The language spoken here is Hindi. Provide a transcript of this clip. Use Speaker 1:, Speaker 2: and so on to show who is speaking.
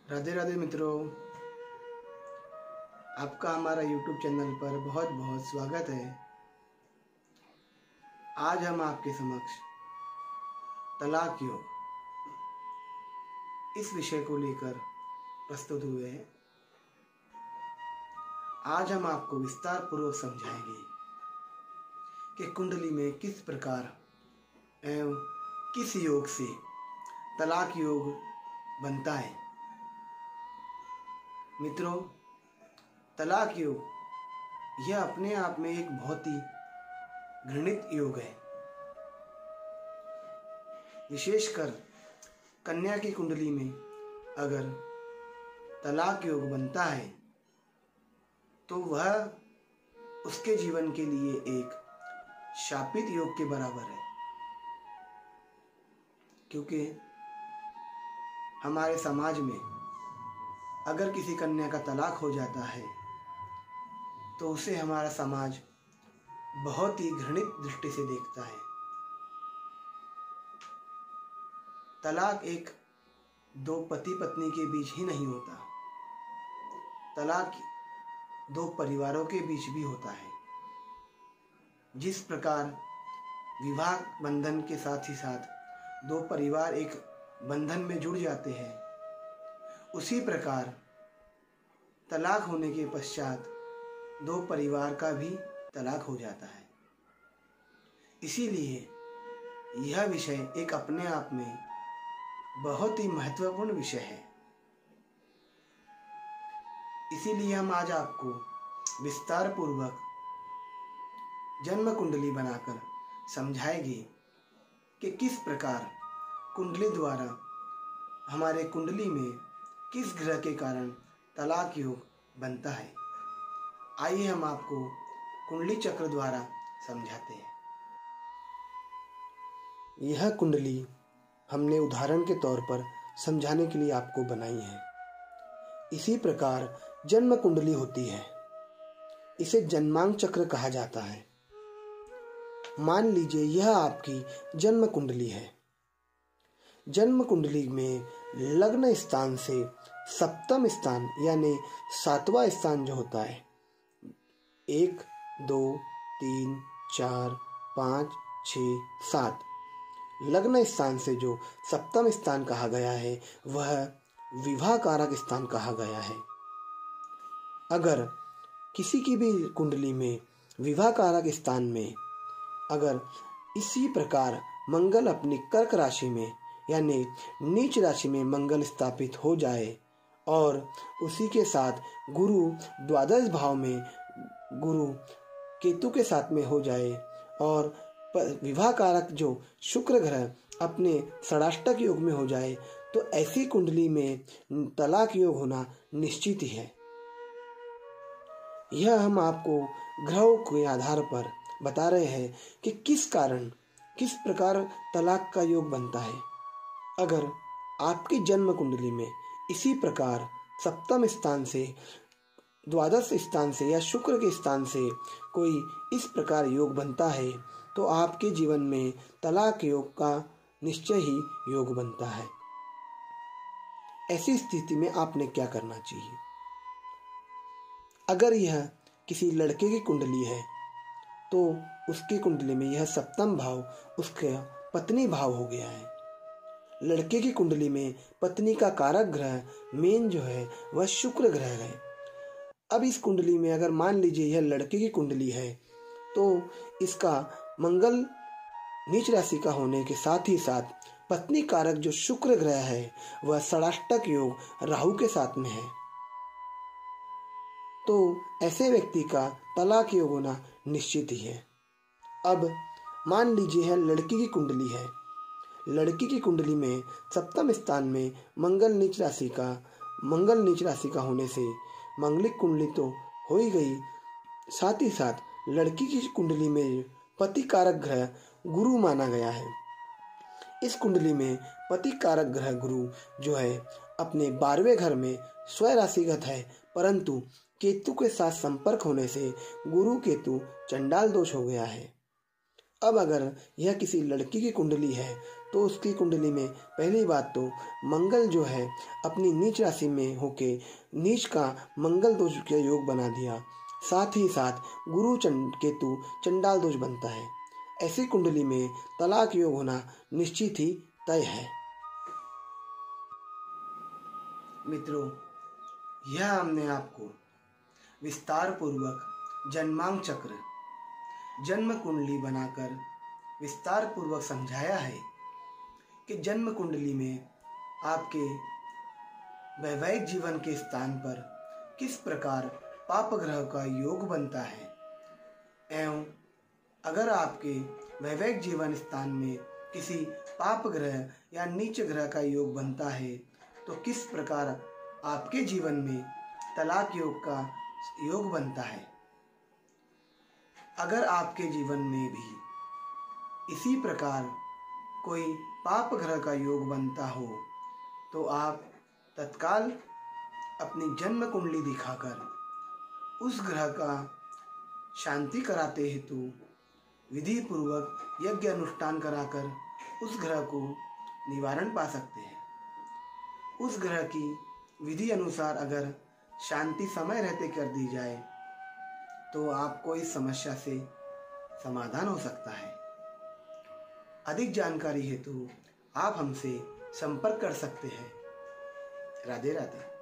Speaker 1: राधे राधे मित्रों, आपका हमारा YouTube चैनल पर बहुत बहुत स्वागत है। आज हम आपके समक्ष तलाक योग इस विषय को लेकर प्रस्तुत हुए हैं। आज हम आपको विस्तार पूर्वक समझाएंगे कि कुंडली में किस प्रकार एवं किस योग से तलाक योग बनता है। मित्रों, तलाक योग यह अपने आप में एक बहुत ही घृणित योग है। विशेषकर कन्या की कुंडली में अगर तलाक योग बनता है तो वह उसके जीवन के लिए एक शापित योग के बराबर है, क्योंकि हमारे समाज में अगर किसी कन्या का तलाक हो जाता है तो उसे हमारा समाज बहुत ही घृणित दृष्टि से देखता है। तलाक एक दो पति पत्नी के बीच ही नहीं होता, तलाक दो परिवारों के बीच भी होता है। जिस प्रकार विवाह बंधन के साथ ही साथ दो परिवार एक बंधन में जुड़ जाते हैं, उसी प्रकार तलाक होने के पश्चात दो परिवार का भी तलाक हो जाता है। इसीलिए यह विषय एक अपने आप में बहुत ही महत्वपूर्ण विषय है। इसीलिए हम आज आपको विस्तार पूर्वक जन्म कुंडली बनाकर समझाएंगे कि किस प्रकार कुंडली द्वारा हमारे कुंडली में किस ग्रह के कारण तलाक योग बनता है। आइए हम आपको कुंडली चक्र द्वारा समझाते हैं। यह कुंडली हमने उदाहरण के तौर पर समझाने के लिए आपको बनाई है। इसी प्रकार जन्म कुंडली होती है, इसे जन्मांग चक्र कहा जाता है। मान लीजिए यह आपकी जन्म कुंडली है। जन्म कुंडली में लग्न स्थान से सप्तम स्थान यानी सातवां स्थान जो होता है, 1 2 3 4 5 6 7 लग्न स्थान से जो सप्तम स्थान कहा गया है वह विवाह कारक स्थान कहा गया है। अगर किसी की भी कुंडली में विवाह कारक स्थान में अगर इसी प्रकार मंगल अपनी कर्क राशि में यानी नीच राशि में मंगल स्थापित हो जाए और उसी के साथ गुरु द्वादश भाव में गुरु केतु के साथ में हो जाए और विवाह कारक जो शुक्र ग्रह अपने षडाष्टक योग में हो जाए तो ऐसी कुंडली में तलाक योग होना निश्चित ही है। यह हम आपको ग्रहों के आधार पर बता रहे हैं कि किस कारण किस प्रकार तलाक का योग बनता है। अगर आपकी जन्म कुंडली में इसी प्रकार सप्तम स्थान से द्वादश स्थान से या शुक्र के स्थान से कोई इस प्रकार योग बनता है तो आपके जीवन में तलाक योग का निश्चय ही योग बनता है। ऐसी स्थिति में आपने क्या करना चाहिए? अगर यह किसी लड़के की कुंडली है तो उसकी कुंडली में यह सप्तम भाव उसका पत्नी भाव हो गया है। लड़के की कुंडली में पत्नी का कारक ग्रह मेन जो है वह शुक्र ग्रह है। अब इस कुंडली में अगर मान लीजिए यह लड़के की कुंडली है तो इसका मंगल नीच राशि का होने के साथ ही साथ पत्नी कारक जो शुक्र ग्रह है वह षडाष्टक योग राहु के साथ में है। तो ऐसे व्यक्ति का तलाक योग होना निश्चित ही है। अब मान लीजिए है लड़की की कुंडली है। लड़की की कुंडली में सप्तम स्थान में मंगल नीच राशि का होने से मंगलिक कुंडली तो हो ही गई, साथ ही साथ लड़की की कुंडली में पति कारक ग्रह गुरु माना गया है। इस कुंडली में पति कारक ग्रह गुरु जो है अपने 12वें घर में स्वराशिगत है, परंतु केतु के साथ संपर्क होने से गुरु केतु चंडाल दोष हो गया है। अब अगर यह किसी लड़की की कुंडली है तो उसकी कुंडली में पहली बात तो मंगल जो है अपनी नीच राशि में होके नीच का मंगल दोष का योग बना दिया। साथ ही साथ गुरु केतु चंडाल दोष बनता है। ऐसी कुंडली में तलाक योग होना निश्चित ही तय है। मित्रों, यह हमने आपको विस्तार पूर्वक जन्मांक चक्र जन्म कुंडली बनाकर विस्तार पूर्वक समझाया है कि जन्म कुंडली में आपके वैवाहिक जीवन के स्थान पर किस प्रकार पाप ग्रह का योग बनता है एवं अगर आपके वैवाहिक जीवन स्थान में किसी पाप ग्रह या नीच ग्रह का योग बनता है तो किस प्रकार आपके जीवन में तलाक योग का योग बनता है। अगर आपके जीवन में भी इसी प्रकार कोई पाप ग्रह का योग बनता हो तो आप तत्काल अपनी जन्म कुंडली दिखाकर उस ग्रह का शांति कराते हेतु विधि पूर्वक यज्ञ अनुष्ठान कराकर उस ग्रह को निवारण पा सकते हैं। उस ग्रह की विधि अनुसार अगर शांति समय रहते कर दी जाए तो आपको इस समस्या से समाधान हो सकता है। अधिक जानकारी हेतु आप हमसे संपर्क कर सकते हैं। राधे राधे।